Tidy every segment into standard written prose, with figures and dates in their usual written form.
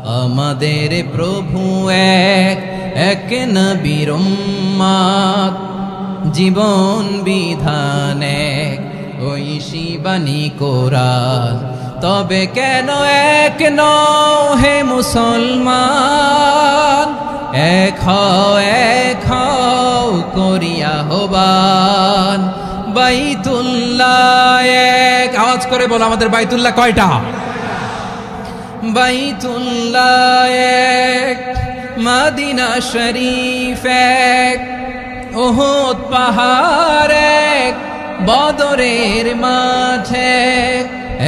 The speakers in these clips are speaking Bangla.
আমাদের প্রভু এক, এক নবীর উম্মত, জীবন বিধান এক, ঐশী বাণী কোরআন। তবে কেন এক নও হে মুসলমান, এক হও করিয়া আহ্বান। বাইতুল্লাহ এক, আওয়াজ করে বলো আমাদের বাইতুল্লাহ কয়টা? বাইতুল্লাহ এক, মদিনা শরীফ এক, উহুদ পাহাড় এক, বদরের মাঠে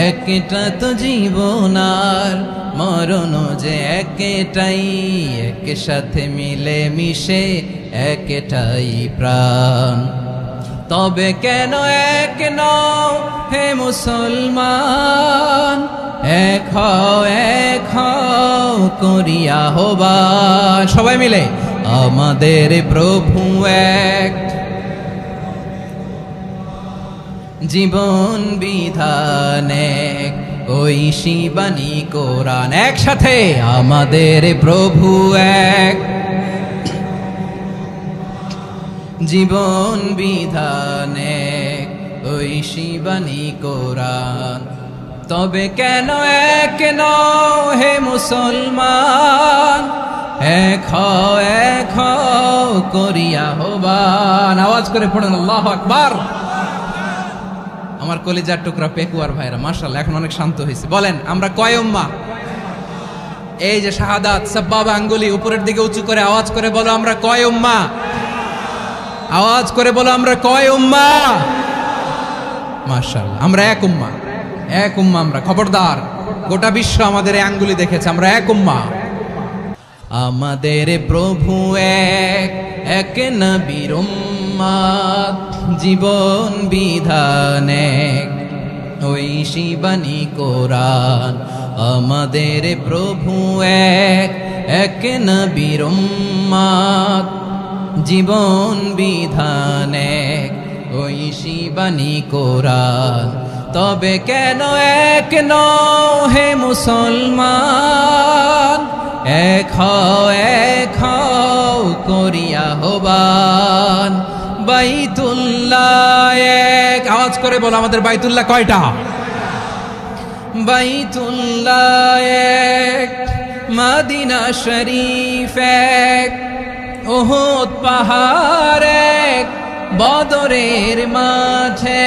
একটা তো জীবন আর মরণ যে একটাই, এক সাথে মিলে মিশে একটাই প্রাণ। তবে কেন এক নও হে মুসলমান, এক হও করিয়া আহ্বান। সবাই মিলে আমাদের প্রভু এক, জীবন বিধান এক, ঐশী বাণী কোরআন। একসাথে আমাদের প্রভু এক, জীবন বিধান এক, ঐশী বাণী কোরআন। তবে কেন এক নও হে মুসলমান, এক হও করিয়া আহ্বান। আওয়াজ করে পড়ুন আল্লাহু আকবার। আমার কলিজার টুকরা পেকুয়ার ভাইরা মাশাআল্লাহ এখন অনেক শান্ত হয়েছে। বলেন আমরা কয় উম্মা? এই যে শাহাদাত সাব্বাবা আঙ্গুলি উপরের দিকে উঁচু করে আওয়াজ করে বলো আমরা কয় উম্মা? আওয়াজ করে বলো আমরা কয় উম্মা? মাশাআল্লাহ আমরা এক উম্মা, এক উম্মা আমরা। খবরদার, গোটা বিশ্ব আমাদের এই আঙ্গুলি দেখেছে, আমরা এক উম্মা। আমাদের প্রভু এক, এক নবীর উম্মত, জীবন বিধান এক, ঐশী বাণী কোরআন। আমাদের প্রভু এক, এক নবীর উম্মত, জীবন বিধান এক, ঐশী বাণী কোরআন। তবে কেন এক নও হে মুসলমান, এক হও করিয়া আহ্বান। বাইতুল্লাহ এক, আওয়াজ করে বলো আমাদের বাইতুল্লাহ কয়টা? বাইতুল্লাহ এক, মদিনা শরীফ এক, উহুদ পাহাড় এক, বদরের মাঠে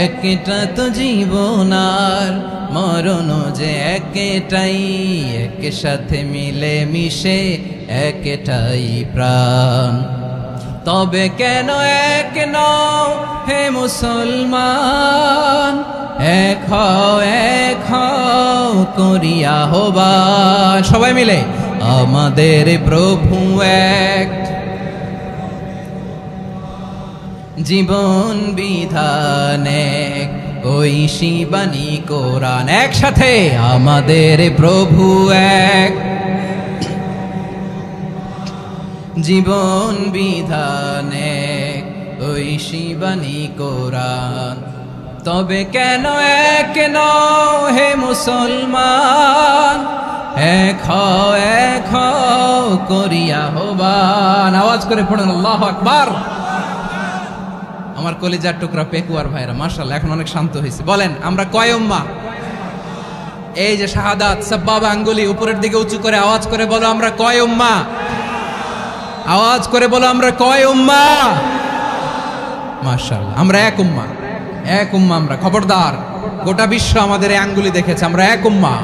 একটা তো জীবন আর মরণ যে একটাই, এক সাথে মিলে মিশে একটাই প্রাণ। তবে কেন এক নও হে মুসলমান, এক হও করিয়া আহ্বান। সবাই মিলে আমাদের প্রভু এক, জীবন বিধান এক, ঐশী বাণী কোরআন। একসাথে আমাদের প্রভু এক, জীবন বিধান এক, ঐশী বাণী কোরআন। তবে কেন এক নও হে মুসলমান, এক হও করিয়া আহ্বান। আওয়াজ করে পড়ুন আল্লাহু আকবার। আমার কলিজার টুকরা পেকুয়ার ভাইরা মাশাআল্লাহ এখন অনেক শান্ত হয়েছে। বলেন আমরা কয় উম্মা? এই যে শাহাদাত সাব্বাবা আঙ্গুলি উপরের দিকে উঁচু করে আওয়াজ করে বলো আমরা কয় উম্মা? আওয়াজ করে বলো আমরা কয় উম্মা? মাশাআল্লাহ আমরা এক উম্মা, এক উম্মা আমরা। খবরদার, গোটা বিশ্ব আমাদের এই আঙ্গুলি দেখেছে, আমরা এক উম্মা।